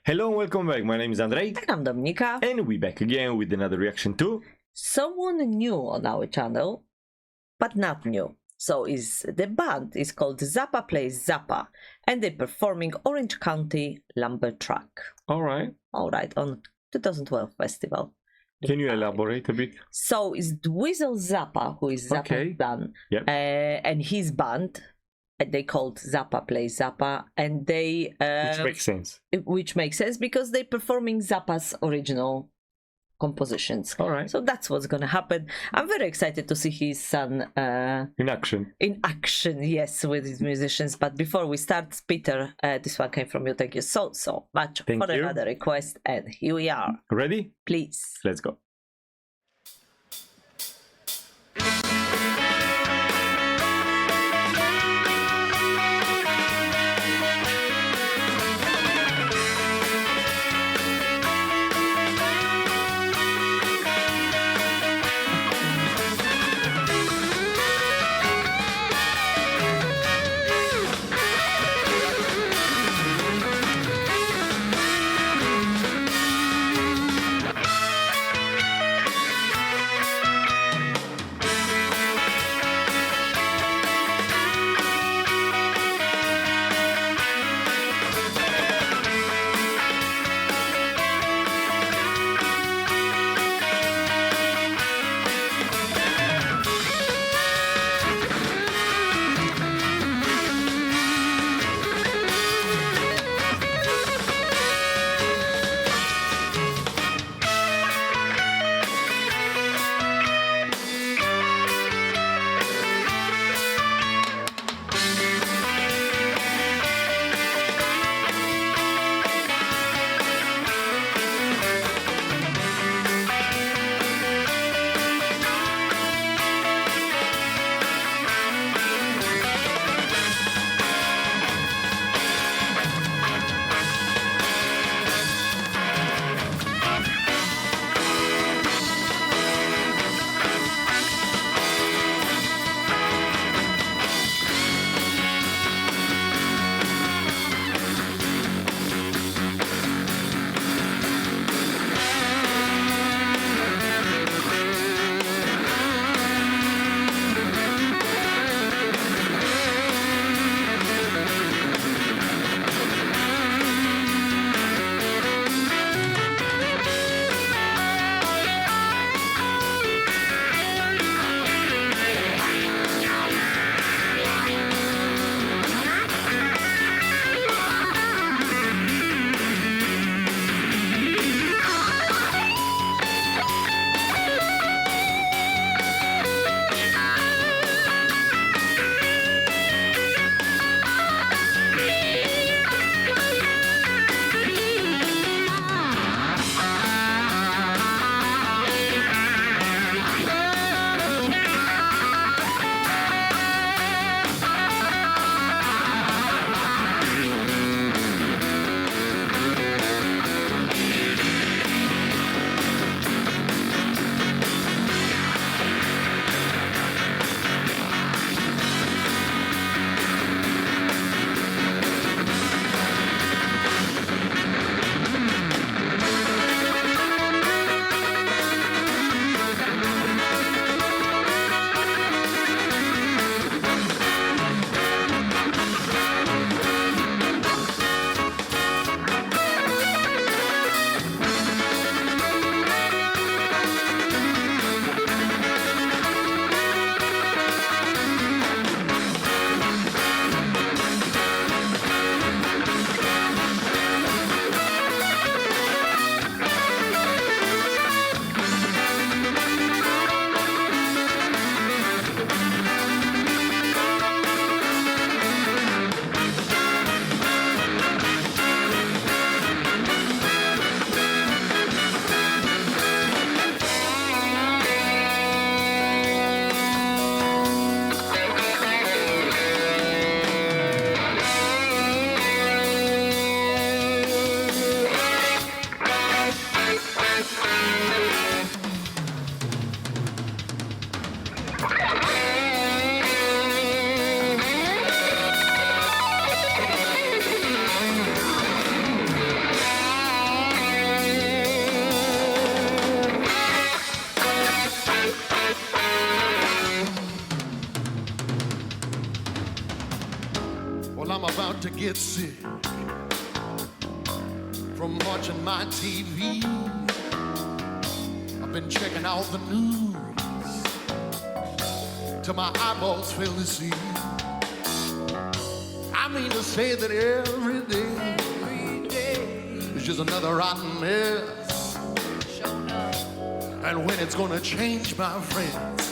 Hello and welcome back. My name is Andrei. And I'm Dominika. And we're back again with another reaction to Someone new on our channel, but not new. So the band is called Zappa Plays Zappa, and they're performing Orange County Lumber Truck. Alright. Alright, on 2012 festival. Can you elaborate a bit? So it's Dweezil Zappa, who is Zappa's band, Yep. and his band. They called Zappa Plays Zappa, and they Which makes sense. Which makes sense because they're performing Zappa's original compositions. Alright. So that's what's gonna happen. I'm very excited to see his son In action. in action, yes, with his musicians. But before we start, Peter, this one came from you. Thank you so much Thank for you. another request, and here we are. Ready? Please. Let's go. get sick from watching my TV. I've been checking out the news till my eyeballs fail to see. I mean to say that every day is just another rotten mess. And when it's gonna change, my friends,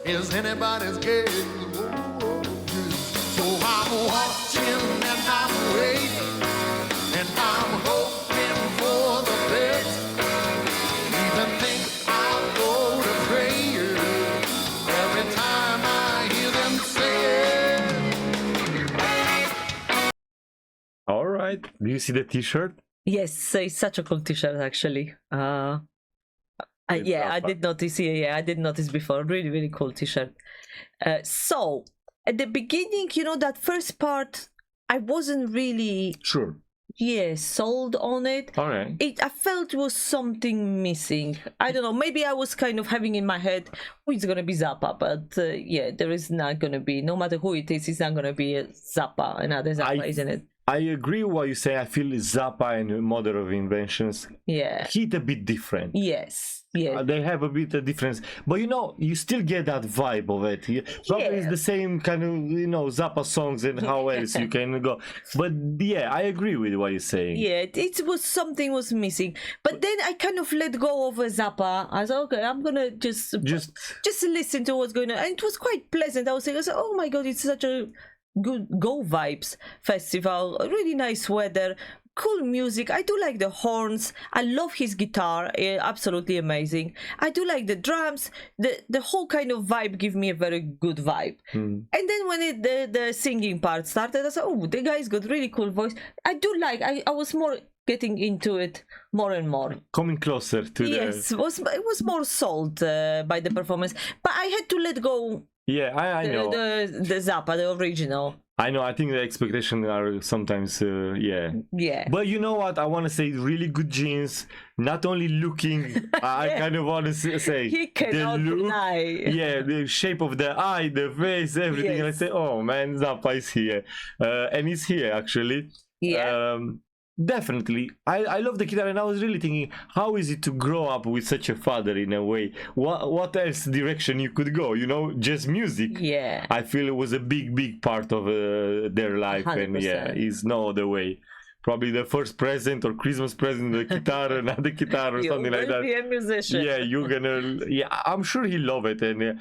is anybody's guess. So I'm watching and I'm waiting and I'm hoping for the best. Even think I'll go to prayer every time I hear them say it. All right. Do you see the T-shirt? Yes, it's such a cool t-shirt actually. Yeah, I did notice. Yeah, I did notice before. Really, really cool t-shirt. So at the beginning, that first part, I wasn't really Sure. sold on it. All right. I felt was something missing. I don't know. Maybe I was kind of having in my head, oh, it's gonna be Zappa, but there is not gonna be. No matter who it is, it's not gonna be a Zappa, another Zappa, isn't it? I agree with what you say. I feel Zappa and Mother of Inventions hit a bit different. Yes. Yeah. They have a bit of difference, but you still get that vibe of it. Probably it's the same kind of Zappa songs and how else you can go. But yeah, I agree with what you're saying. Yeah, it was something was missing. But then I kind of let go of Zappa. I said, okay, I'm gonna just listen to what's going on, and it was quite pleasant. I said, oh my god, it's such a good Go Vibes festival. Really nice weather. Cool music. I do like the horns. I love his guitar. Absolutely amazing. I do like the drums. The whole kind of vibe give me a very good vibe. And then when the singing part started, I said, oh, the guy's got really cool voice. I do like. I was more getting into it more and more. Coming closer to it was more sold by the performance. But I had to let go. Yeah, I know. The Zappa, the original. I know. I think the expectations are sometimes, Yeah. But you know what? I want to say really good jeans. Not only looking, I kind of want to say he cannot the look. Deny. Yeah, the shape of the eye, the face, everything. And I say, oh man, Zappa is here, and he's here actually. Yeah. Definitely. I love the guitar, and I was really thinking, how is it to grow up with such a father in a way? What else direction you could go? Just music. Yeah. I feel it was a big part of their life, 100%. and it's no other way. Probably the first present or Christmas present, the guitar, another guitar or something like that. Be a musician. Yeah, you're gonna. Yeah, I'm sure he'll love it, and I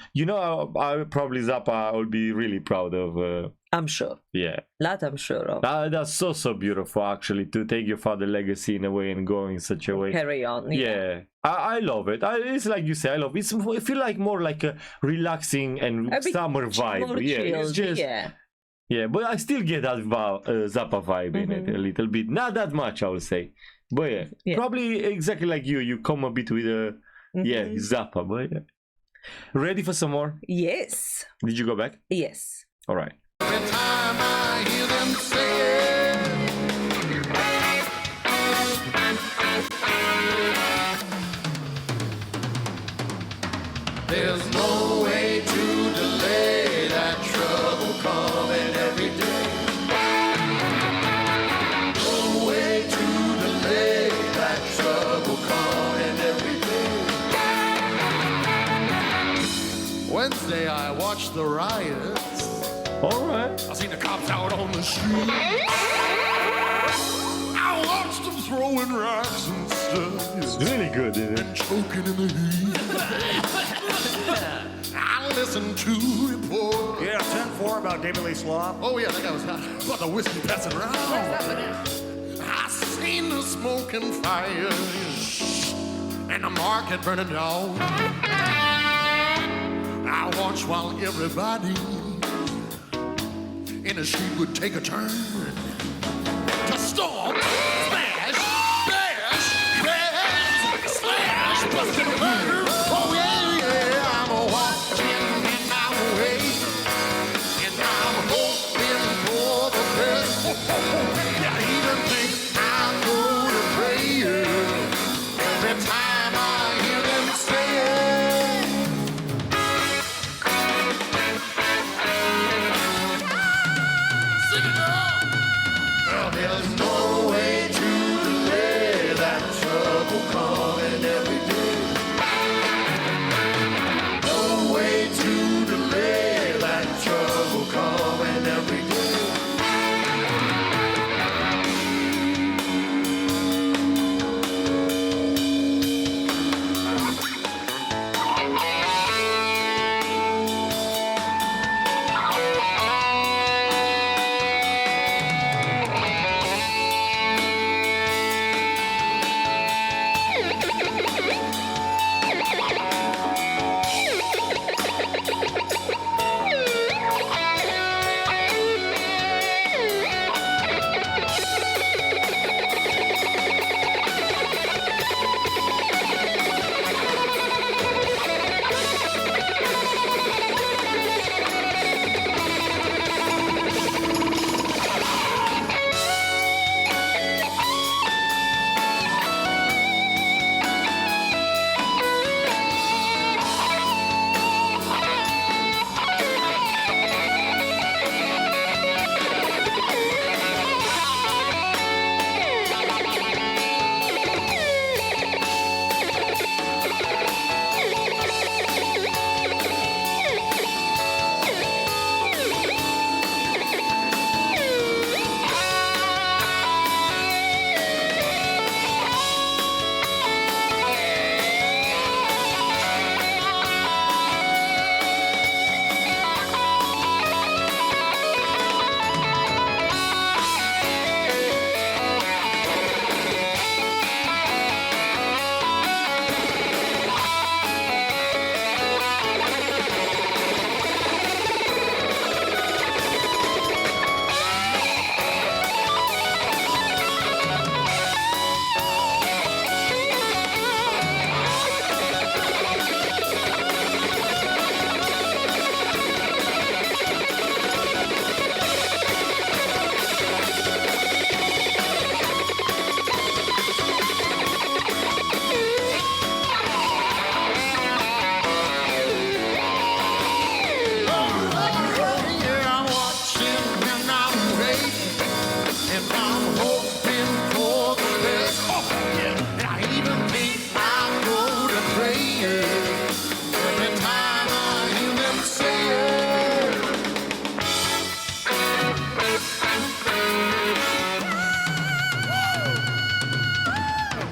probably Zappa will be really proud of. I'm sure. Yeah. That I'm sure of. That's so beautiful, actually, to take your father's legacy in a way and go in such a way. Carry on. Yeah. I love it. It's like you say, I love it. I feel like more like a relaxing and summer vibe. More Yeah, chilled, it's just. Yeah, but I still get that Zappa vibe in it a little bit. Not that much, I would say. But yeah. Probably exactly like you. You come a bit with Zappa. But yeah. Ready for some more? Yes. Did you go back? Yes. All right. Every time I hear them say there's no way to delay that trouble coming every day. No way to delay that trouble coming every day. Wednesday I watched the riots. All right. I seen the cops out on the street. I watched them throwing rocks and stuff. It's really good, isn't it? And choking in the heat. I listened to reports. Yeah, 10-4 about David Lee Sloth. Oh yeah, that guy was hot. About the whiskey passing around. I seen the smoke and fire and the market burning down. I watched while everybody in the street would take a turn to storm, smash, bash, bash, slash, bust and burn. Oh yeah, I'm watching and I'm waiting and I'm hoping for the best. I even think I'll go to prayer every time I hear them say it. Sing it out.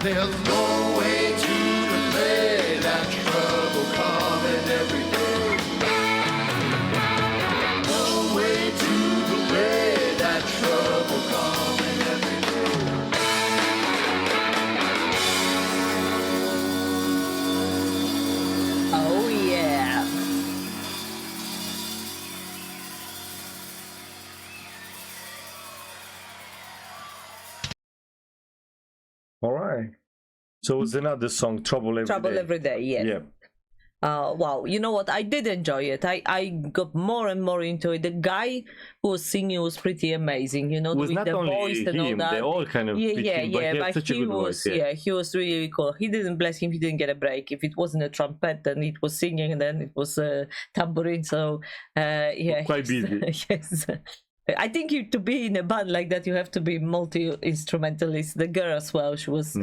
There's no way to delay that trouble coming every day. No way to delay that trouble coming every day. Oh yeah. All right. So it's another song, Trouble Every Trouble Day. Every Day, yeah. Yeah. Wow, you know what? I did enjoy it. I got more and more into it. The guy who was singing was pretty amazing, you know, It was with not the only voice and all him, that. they all kind of Yeah, fit yeah, him, but yeah. he had But such a he good was, voice. Yeah. he was really cool. He didn't, bless him, he didn't get a break. If it wasn't a trumpet, then it was singing, and then it was a tambourine. So, yeah, Quite he's- busy. yes. I think to be in a band like that, you have to be multi-instrumentalist. The girl as well, she was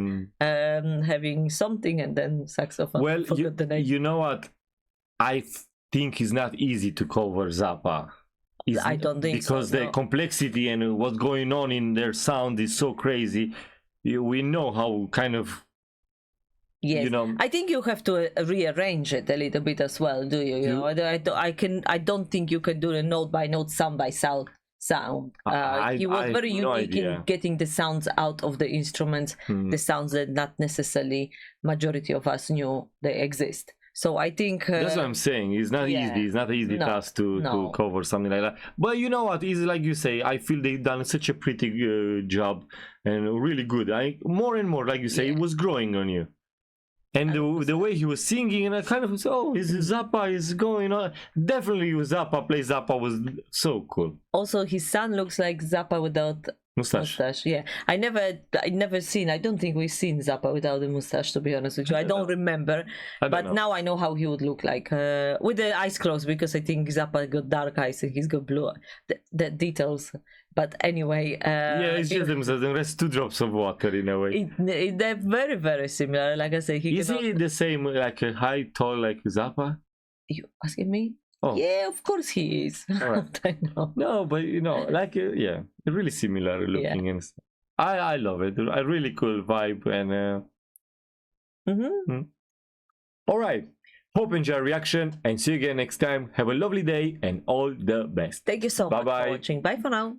having something and then saxophone. Well, Forgot the name. you know what? I think it's not easy to cover Zappa. I don't think so, because the no. complexity and what's going on in their sound is so crazy. We know how kind of Yes, you know. I think you have to rearrange it a little bit as well. Do you? You know, I don't think you can do a note by note, sound by sound. He was I very have no unique idea. in getting the sounds out of the instruments, the sounds that not necessarily majority of us knew they exist. So I think That's what I'm saying. It's not yeah. easy. It's not an easy No, task to no. cover something like that. But you know what? It's like you say. I feel they've done such a pretty job and really good. More and more, like you say, Yeah. it was growing on you. And the way he was singing, and I kind of said, "Oh, is Zappa is going on?" Definitely, Zappa plays Zappa was so cool. Also, his son looks like Zappa without mustache. Yeah, I never seen. I don't think we've seen Zappa without a mustache. To be honest with you, I don't remember. But know. now I know how he would look like with the eyes closed, because I think Zappa got dark eyes and he's got blue. The details. But anyway, Yeah, it's just themselves. The rest 2 drops of water in a way. they're very very similar. Like I say, Is he the same, like a high, tall, like Zappa? You asking me? Oh. Yeah, of course he is. Alright. I know. No, but like yeah, really similar looking and stuff. I love it. A really cool vibe and. All right. Hope you enjoy our reaction and see you again next time. Have a lovely day and all the best. Thank you so much Bye-bye. for watching. Bye for now.